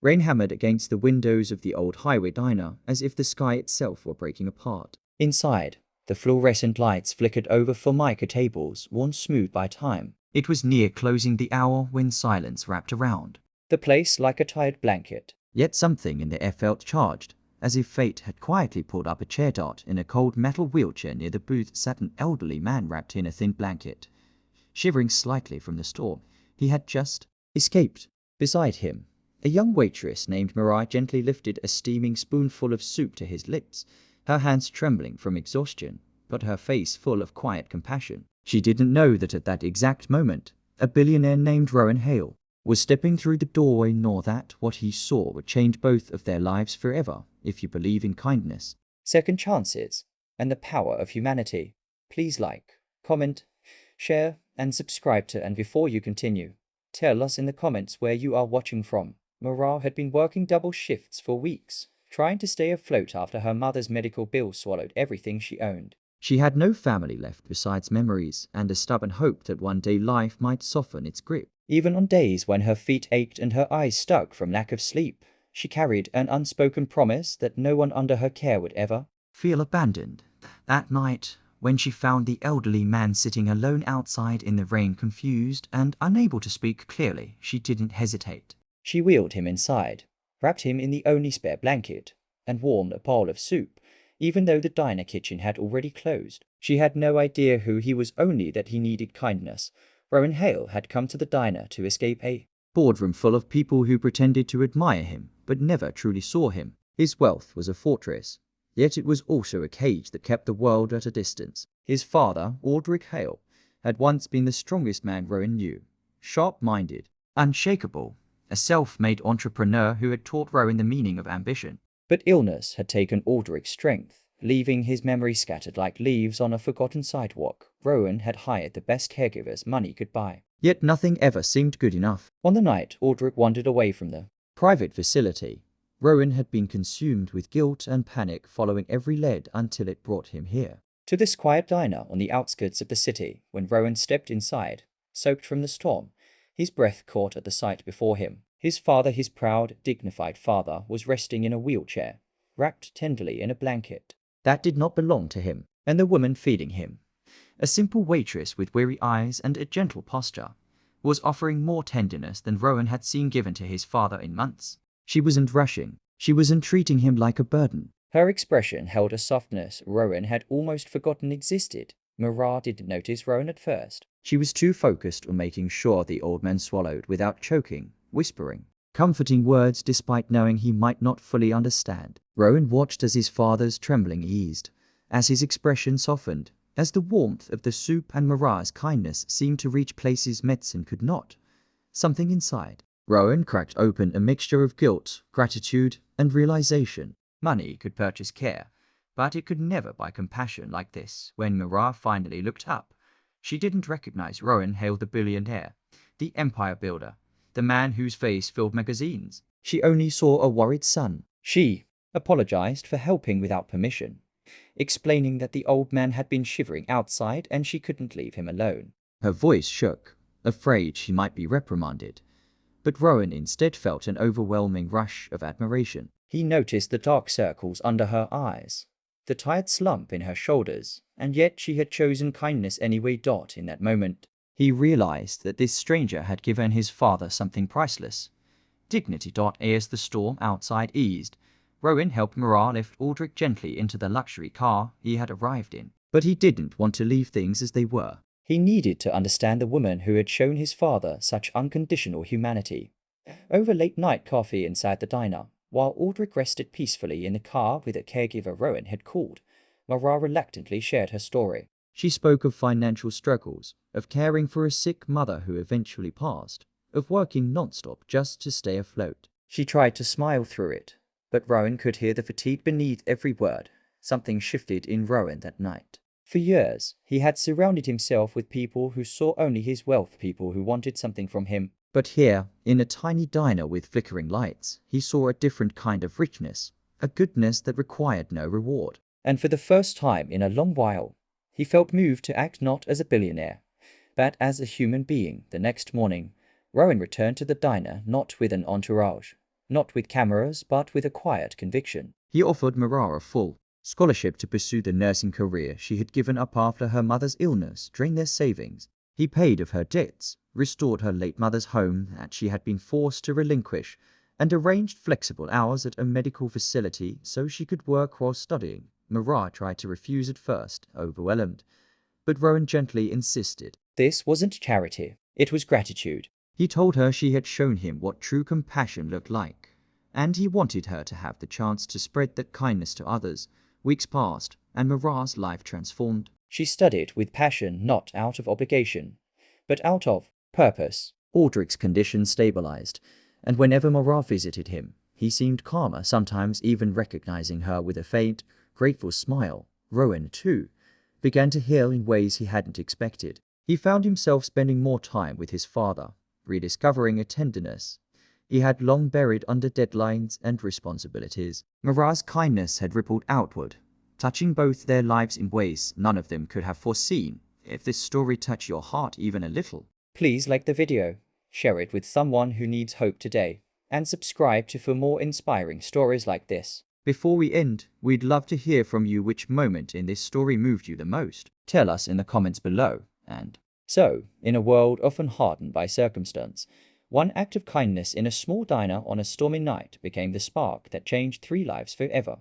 Rain hammered against the windows of the old highway diner as if the sky itself were breaking apart. Inside, the fluorescent lights flickered over formica tables worn smooth by time. It was near closing the hour when silence wrapped around the place like a tired blanket. Yet something in the air felt charged, as if fate had quietly pulled up a chair dot. In a cold metal wheelchair near the booth sat an elderly man wrapped in a thin blanket, shivering slightly from the storm he had just escaped. Beside him, a young waitress named Mirai gently lifted a steaming spoonful of soup to his lips, her hands trembling from exhaustion, but her face full of quiet compassion. She didn't know that at that exact moment, a billionaire named Rowan Hale was stepping through the doorway, nor that what he saw would change both of their lives forever, if you believe in kindness, second chances, and the power of humanity. Please like, comment, share, and subscribe to. And before you continue, tell us in the comments where you are watching from. Mirai had been working double shifts for weeks, trying to stay afloat after her mother's medical bill swallowed everything she owned. She had no family left besides memories and a stubborn hope that one day life might soften its grip. Even on days when her feet ached and her eyes stuck from lack of sleep, she carried an unspoken promise that no one under her care would ever feel abandoned. That night, when she found the elderly man sitting alone outside in the rain, confused and unable to speak clearly, she didn't hesitate. She wheeled him inside, wrapped him in the only spare blanket, and warmed a bowl of soup, even though the diner kitchen had already closed. She had no idea who he was, only that he needed kindness. Rowan Hale had come to the diner to escape a boardroom full of people who pretended to admire him but never truly saw him. His wealth was a fortress, yet it was also a cage that kept the world at a distance. His father, Aldrich Hale, had once been the strongest man Rowan knew, sharp-minded, unshakable, a self-made entrepreneur who had taught Rowan the meaning of ambition. But illness had taken Aldrich's strength, leaving his memory scattered like leaves on a forgotten sidewalk. Rowan had hired the best caregivers money could buy, yet nothing ever seemed good enough. On the night Aldrich wandered away from the private facility, Rowan had been consumed with guilt and panic following every lead until it brought him here, to this quiet diner on the outskirts of the city. When Rowan stepped inside, soaked from the storm, his breath caught at the sight before him. His father, his proud, dignified father, was resting in a wheelchair, wrapped tenderly in a blanket that did not belong to him, and the woman feeding him, a simple waitress with weary eyes and a gentle posture, was offering more tenderness than Rowan had seen given to his father in months. She wasn't rushing. She wasn't treating him like a burden. Her expression held a softness Rowan had almost forgotten existed. Mirai didn't notice Rowan at first. She was too focused on making sure the old man swallowed without choking, whispering comforting words despite knowing he might not fully understand. Rowan watched as his father's trembling eased, as his expression softened, as the warmth of the soup and Mirai's kindness seemed to reach places medicine could not. Something inside Rowan cracked open, a mixture of guilt, gratitude, and realization. Money could purchase care, but it could never buy compassion like this. When Mirai finally looked up, she didn't recognize Rowan Hale, the billionaire, the empire builder, the man whose face filled magazines. She only saw a worried son. She apologized for helping without permission, explaining that the old man had been shivering outside and she couldn't leave him alone. Her voice shook, afraid she might be reprimanded. But Rowan instead felt an overwhelming rush of admiration. He noticed the dark circles under her eyes, the tired slump in her shoulders, and yet she had chosen kindness anyway. In that moment, he realized that this stranger had given his father something priceless, dignity. As the storm outside eased, Rowan helped Mirai lift Aldrich gently into the luxury car he had arrived in. But he didn't want to leave things as they were. He needed to understand the woman who had shown his father such unconditional humanity. Over late-night coffee inside the diner, while Aldrich rested peacefully in the car with a caregiver Rowan had called, Mirai reluctantly shared her story. She spoke of financial struggles, of caring for a sick mother who eventually passed, of working non-stop just to stay afloat. She tried to smile through it, but Rowan could hear the fatigue beneath every word. Something shifted in Rowan that night. For years, he had surrounded himself with people who saw only his wealth, people who wanted something from him. But here, in a tiny diner with flickering lights, he saw a different kind of richness, a goodness that required no reward. And for the first time in a long while, he felt moved to act not as a billionaire, but as a human being. The next morning, Rowan returned to the diner not with an entourage, not with cameras but with a quiet conviction. He offered Mara a full scholarship to pursue the nursing career she had given up after her mother's illness drained their savings. He paid off her debts, restored her late mother's home that she had been forced to relinquish, and arranged flexible hours at a medical facility so she could work while studying. Mara tried to refuse at first, overwhelmed, but Rowan gently insisted. This wasn't charity, it was gratitude. He told her she had shown him what true compassion looked like, and he wanted her to have the chance to spread that kindness to others. Weeks passed, and Mara's life transformed. She studied with passion, not out of obligation, but out of purpose. Aldrich's condition stabilized, and whenever Mara visited him, he seemed calmer, sometimes even recognizing her with a faint, grateful smile. Rowan, too, began to heal in ways he hadn't expected. He found himself spending more time with his father, rediscovering a tenderness he had long buried under deadlines and responsibilities. Mara's kindness had rippled outward, touching both their lives in ways none of them could have foreseen. If this story touched your heart even a little, please like the video, share it with someone who needs hope today, and subscribe for more inspiring stories like this. Before we end, we'd love to hear from you which moment in this story moved you the most. Tell us in the comments below. And so, in a world often hardened by circumstance, one act of kindness in a small diner on a stormy night became the spark that changed 3 lives forever.